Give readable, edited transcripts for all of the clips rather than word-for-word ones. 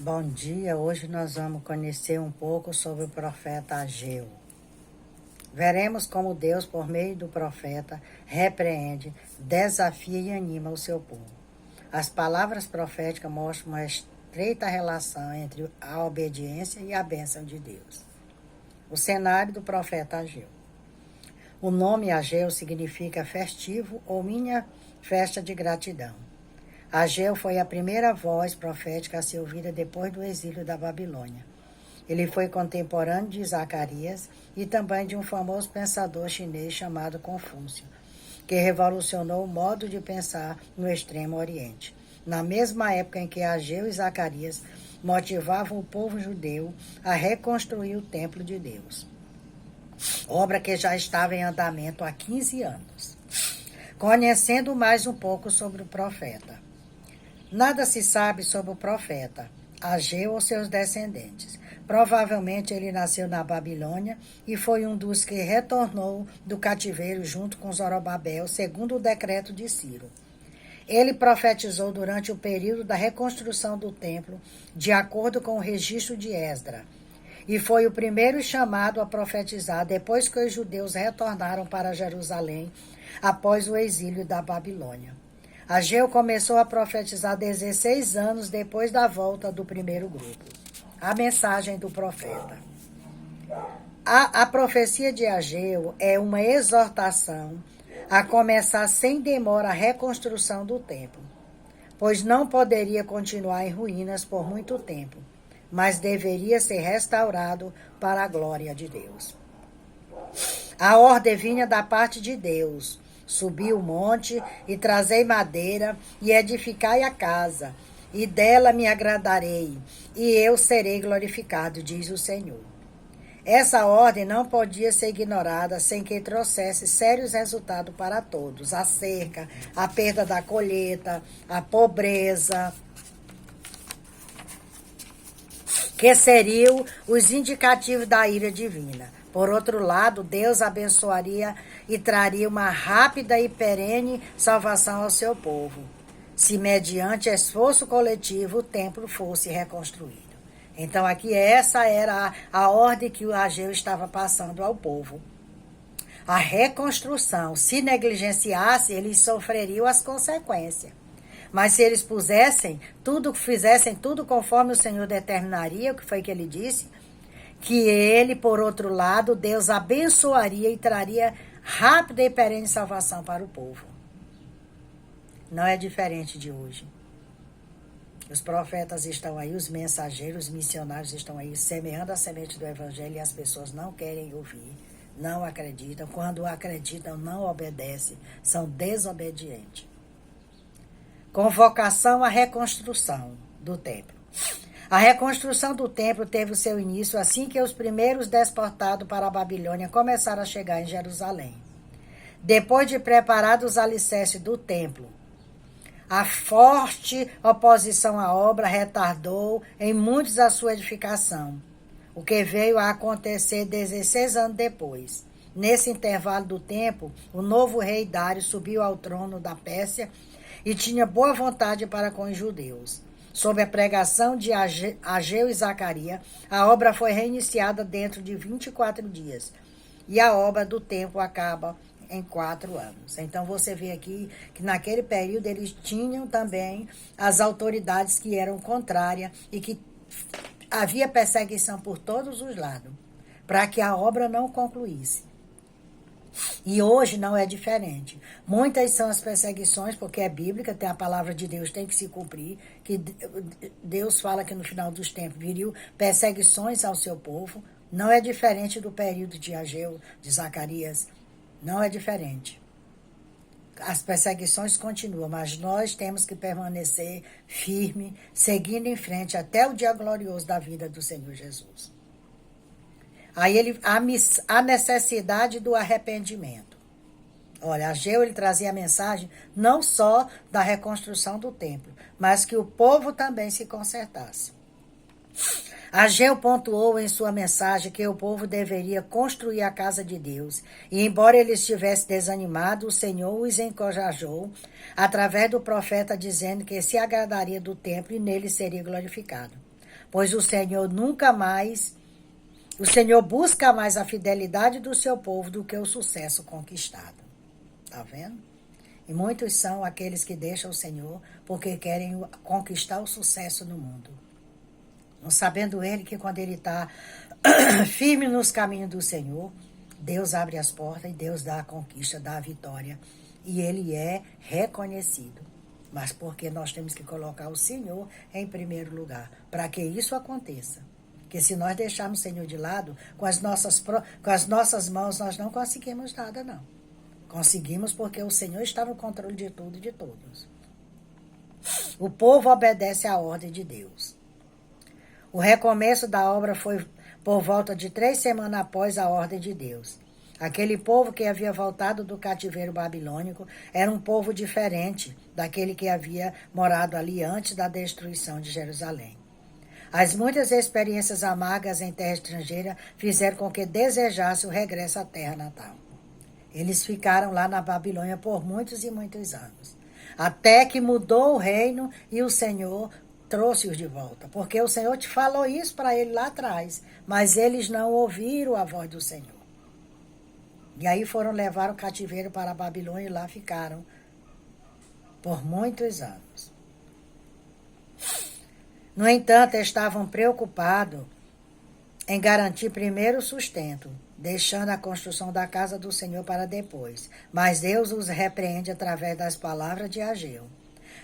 Bom dia, hoje nós vamos conhecer um pouco sobre o profeta Ageu. Veremos como Deus, por meio do profeta, repreende, desafia e anima o seu povo. As palavras proféticas mostram uma estreita relação entre a obediência e a bênção de Deus. O cenário do profeta Ageu. O nome Ageu significa festivo ou minha festa de gratidão. Ageu foi a primeira voz profética a ser ouvida depois do exílio da Babilônia. Ele foi contemporâneo de Zacarias e também de um famoso pensador chinês chamado Confúcio, que revolucionou o modo de pensar no Extremo Oriente. Na mesma época em que Ageu e Zacarias motivavam o povo judeu a reconstruir o templo de Deus, obra que já estava em andamento há 15 anos. Conhecendo mais um pouco sobre o profeta. Nada se sabe sobre o profeta, Ageu ou seus descendentes. Provavelmente ele nasceu na Babilônia e foi um dos que retornou do cativeiro junto com Zorobabel, segundo o decreto de Ciro. Ele profetizou durante o período da reconstrução do templo, de acordo com o registro de Esdra, e foi o primeiro chamado a profetizar depois que os judeus retornaram para Jerusalém após o exílio da Babilônia. Ageu começou a profetizar 16 anos depois da volta do primeiro grupo. A mensagem do profeta. A profecia de Ageu é uma exortação a começar sem demora a reconstrução do templo, pois não poderia continuar em ruínas por muito tempo, mas deveria ser restaurado para a glória de Deus. A ordem vinha da parte de Deus. Subi o monte e trazei madeira e edificai a casa, e dela me agradarei, e eu serei glorificado, diz o Senhor. Essa ordem não podia ser ignorada sem que trouxesse sérios resultados para todos: a seca, a perda da colheita, a pobreza, que seriam os indicativos da ira divina. Por outro lado, Deus abençoaria e traria uma rápida e perene salvação ao seu povo, se mediante esforço coletivo o templo fosse reconstruído. Então aqui essa era a ordem que o Ageu estava passando ao povo. A reconstrução, se negligenciasse, eles sofreriam as consequências. Mas se eles fizessem tudo conforme o Senhor determinaria, o que foi que ele disse? Que ele, por outro lado, Deus abençoaria e traria rápida e perene salvação para o povo. Não é diferente de hoje. Os profetas estão aí, os mensageiros, os missionários estão aí, semeando a semente do evangelho e as pessoas não querem ouvir, não acreditam. Quando acreditam, não obedecem, são desobedientes. Convocação à reconstrução do templo. A reconstrução do templo teve o seu início assim que os primeiros deportados para a Babilônia começaram a chegar em Jerusalém. Depois de preparados os alicerces do templo, a forte oposição à obra retardou em muitos a sua edificação, o que veio a acontecer 16 anos depois. Nesse intervalo do tempo, o novo rei Dário subiu ao trono da Pérsia e tinha boa vontade para com os judeus. Sob a pregação de Ageu e Zacarias, a obra foi reiniciada dentro de 24 dias. E a obra do templo acaba em 4 anos. Então você vê aqui que naquele período eles tinham também as autoridades que eram contrárias e que havia perseguição por todos os lados, para que a obra não concluísse. E hoje não é diferente. Muitas são as perseguições, porque é bíblica, tem a palavra de Deus, tem que se cumprir, que Deus fala que no final dos tempos viriam perseguições ao seu povo. Não é diferente do período de Ageu, de Zacarias. Não é diferente. As perseguições continuam, mas nós temos que permanecer firme, seguindo em frente até o dia glorioso da vida do Senhor Jesus. Aí a necessidade do arrependimento. Olha, Ageu ele trazia a mensagem não só da reconstrução do templo, mas que o povo também se consertasse. Ageu pontuou em sua mensagem que o povo deveria construir a casa de Deus, e embora ele estivesse desanimado, o Senhor os encorajou através do profeta, dizendo que se agradaria do templo e nele seria glorificado. pois o Senhor busca mais a fidelidade do seu povo do que o sucesso conquistado. Tá vendo? E muitos são aqueles que deixam o Senhor porque querem conquistar o sucesso no mundo. Não sabendo ele que quando ele está firme nos caminhos do Senhor, Deus abre as portas e Deus dá a conquista, dá a vitória. E ele é reconhecido. Mas porque nós temos que colocar o Senhor em primeiro lugar, para que isso aconteça. Porque se nós deixarmos o Senhor de lado, com as nossas mãos nós não conseguimos nada, não. Conseguimos porque o Senhor está no controle de tudo e de todos. O povo obedece à ordem de Deus. O recomeço da obra foi por volta de 3 semanas após a ordem de Deus. Aquele povo que havia voltado do cativeiro babilônico era um povo diferente daquele que havia morado ali antes da destruição de Jerusalém. As muitas experiências amargas em terra estrangeira fizeram com que desejasse o regresso à terra natal. Eles ficaram lá na Babilônia por muitos e muitos anos, até que mudou o reino e o Senhor trouxe-os de volta, porque o Senhor te falou isso para ele lá atrás, mas eles não ouviram a voz do Senhor. E aí foram levar o cativeiro para a Babilônia e lá ficaram por muitos anos. No entanto, estavam preocupados em garantir primeiro o sustento, deixando a construção da casa do Senhor para depois. Mas Deus os repreende através das palavras de Ageu.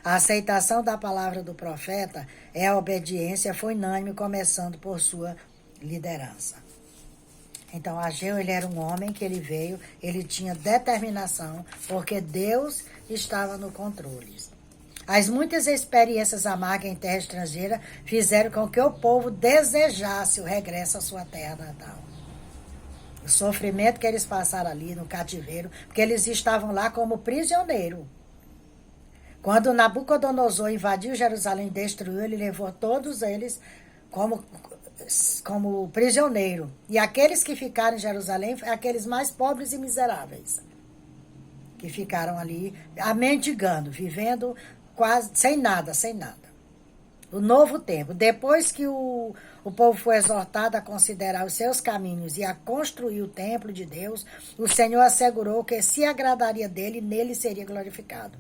A aceitação da palavra do profeta é a obediência, foi unânime, começando por sua liderança. Então, Ageu, ele era um homem que ele veio, ele tinha determinação, porque Deus estava no controle. As muitas experiências amargas em terra estrangeira fizeram com que o povo desejasse o regresso à sua terra natal. O sofrimento que eles passaram ali no cativeiro, porque eles estavam lá como prisioneiros. Quando Nabucodonosor invadiu Jerusalém e destruiu, ele levou todos eles como prisioneiro. E aqueles que ficaram em Jerusalém, aqueles mais pobres e miseráveis, que ficaram ali mendigando, vivendo quase sem nada. O novo tempo, depois que o povo foi exortado a considerar os seus caminhos e a construir o templo de Deus, o Senhor assegurou que se agradaria dele, nele seria glorificado.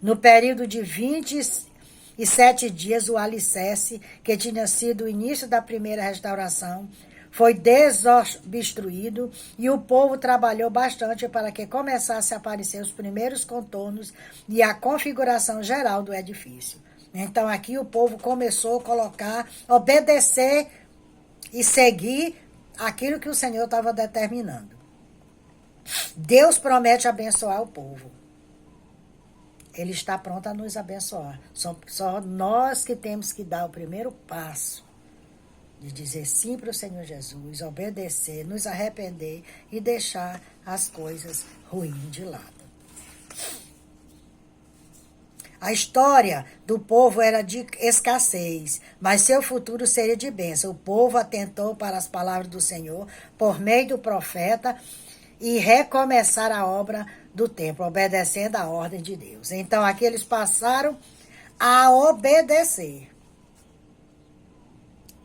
No período de 27 dias, o alicerce, que tinha sido o início da primeira restauração, foi desobstruído e o povo trabalhou bastante para que começasse a aparecer os primeiros contornos e a configuração geral do edifício. Então aqui o povo começou a obedecer e seguir aquilo que o Senhor estava determinando. Deus promete abençoar o povo. Ele está pronto a nos abençoar. Só nós que temos que dar o primeiro passo de dizer sim para o Senhor Jesus, obedecer, nos arrepender e deixar as coisas ruins de lado. A história do povo era de escassez, mas seu futuro seria de bênção. O povo atentou para as palavras do Senhor por meio do profeta e recomeçar a obra do templo, obedecendo a ordem de Deus. Então, aqui eles passaram a obedecer.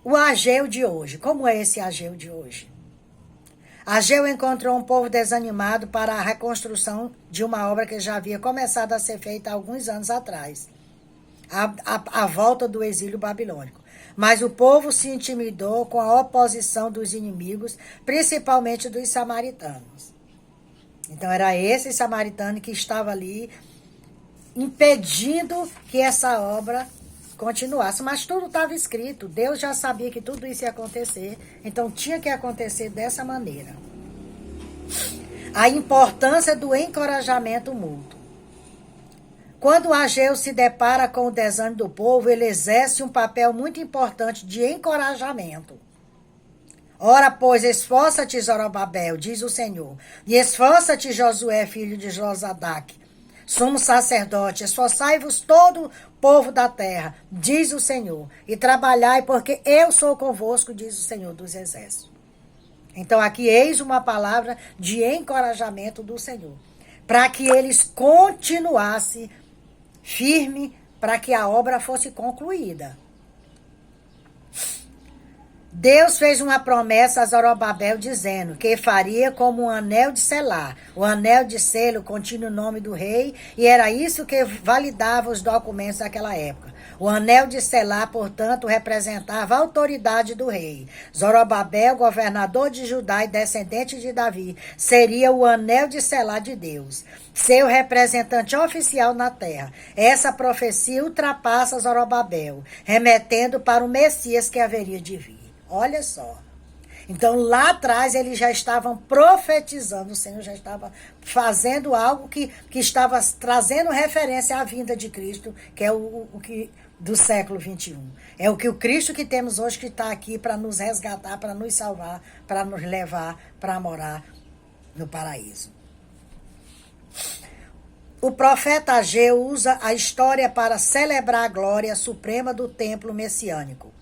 O Ageu de hoje, como é esse Ageu de hoje? Ageu encontrou um povo desanimado para a reconstrução de uma obra que já havia começado a ser feita há alguns anos atrás, a volta do exílio babilônico. Mas o povo se intimidou com a oposição dos inimigos, principalmente dos samaritanos. Então, era esse samaritano que estava ali impedindo que essa obra continuasse. Mas tudo estava escrito. Deus já sabia que tudo isso ia acontecer. Então, tinha que acontecer dessa maneira. A importância do encorajamento mútuo. Quando Ageu se depara com o desânimo do povo, ele exerce um papel muito importante de encorajamento. Ora, pois, esforça-te, Zorobabel, diz o Senhor, e esforça-te, Josué, filho de Josadaque, sumo sacerdote, esforçai-vos todo o povo da terra, diz o Senhor, e trabalhai, porque eu sou convosco, diz o Senhor dos Exércitos. Então, aqui eis uma palavra de encorajamento do Senhor, para que eles continuassem firme, para que a obra fosse concluída. Deus fez uma promessa a Zorobabel dizendo que faria como um anel de selar. O anel de selo continha o nome do rei e era isso que validava os documentos daquela época. O anel de selar, portanto, representava a autoridade do rei. Zorobabel, governador de Judá e descendente de Davi, seria o anel de selar de Deus, seu representante oficial na terra. Essa profecia ultrapassa Zorobabel, remetendo para o Messias que haveria de vir. Olha só. Então, lá atrás, eles já estavam profetizando, o Senhor já estava fazendo algo que estava trazendo referência à vinda de Cristo, que é o que do século 21. É o que o Cristo que temos hoje que está aqui para nos resgatar, para nos salvar, para nos levar para morar no paraíso. O profeta Ageu usa a história para celebrar a glória suprema do templo messiânico,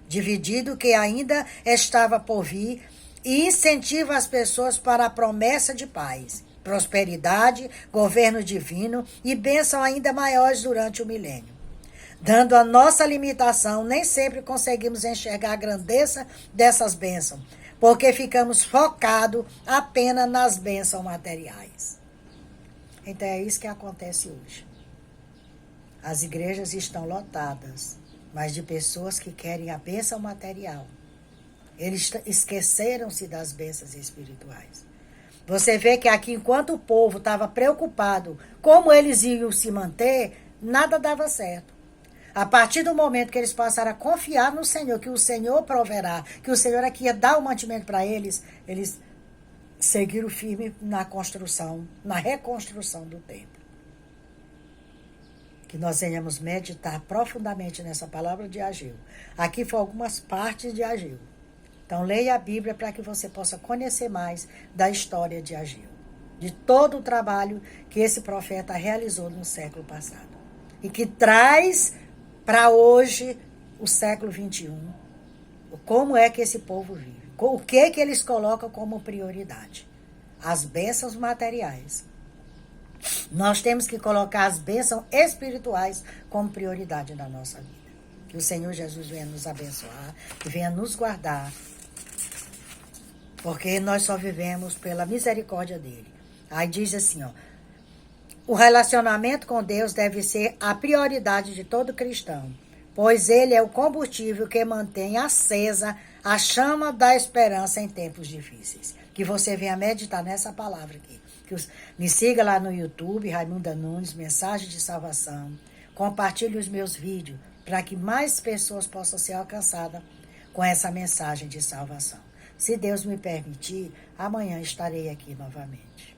dividido que ainda estava por vir, e incentiva as pessoas para a promessa de paz, prosperidade, governo divino e bênção ainda maiores durante o milênio. Dando a nossa limitação, nem sempre conseguimos enxergar a grandeza dessas bênçãos, porque ficamos focados apenas nas bênçãos materiais. Então é isso que acontece hoje. As igrejas estão lotadas, mas de pessoas que querem a bênção material. Eles esqueceram-se das bênçãos espirituais. Você vê que aqui, enquanto o povo estava preocupado como eles iam se manter, nada dava certo. A partir do momento que eles passaram a confiar no Senhor, que o Senhor proverá, que o Senhor aqui ia dar o mantimento para eles, eles seguiram firme na construção, na reconstrução do templo. Que nós venhamos meditar profundamente nessa palavra de Ageu. Aqui foram algumas partes de Ageu. Então leia a Bíblia para que você possa conhecer mais da história de Ageu, de todo o trabalho que esse profeta realizou no século passado. E que traz para hoje, o século 21, como é que esse povo vive. O que eles colocam como prioridade? As bênçãos materiais. Nós temos que colocar as bênçãos espirituais como prioridade na nossa vida. Que o Senhor Jesus venha nos abençoar, que venha nos guardar, porque nós só vivemos pela misericórdia dele. Aí diz assim, ó, o relacionamento com Deus deve ser a prioridade de todo cristão, pois ele é o combustível que mantém acesa a chama da esperança em tempos difíceis. Que você venha meditar nessa palavra aqui. Me siga lá no YouTube, Raimunda Nunes, Mensagem de Salvação. Compartilhe os meus vídeos para que mais pessoas possam ser alcançadas com essa mensagem de salvação. Se Deus me permitir, amanhã estarei aqui novamente.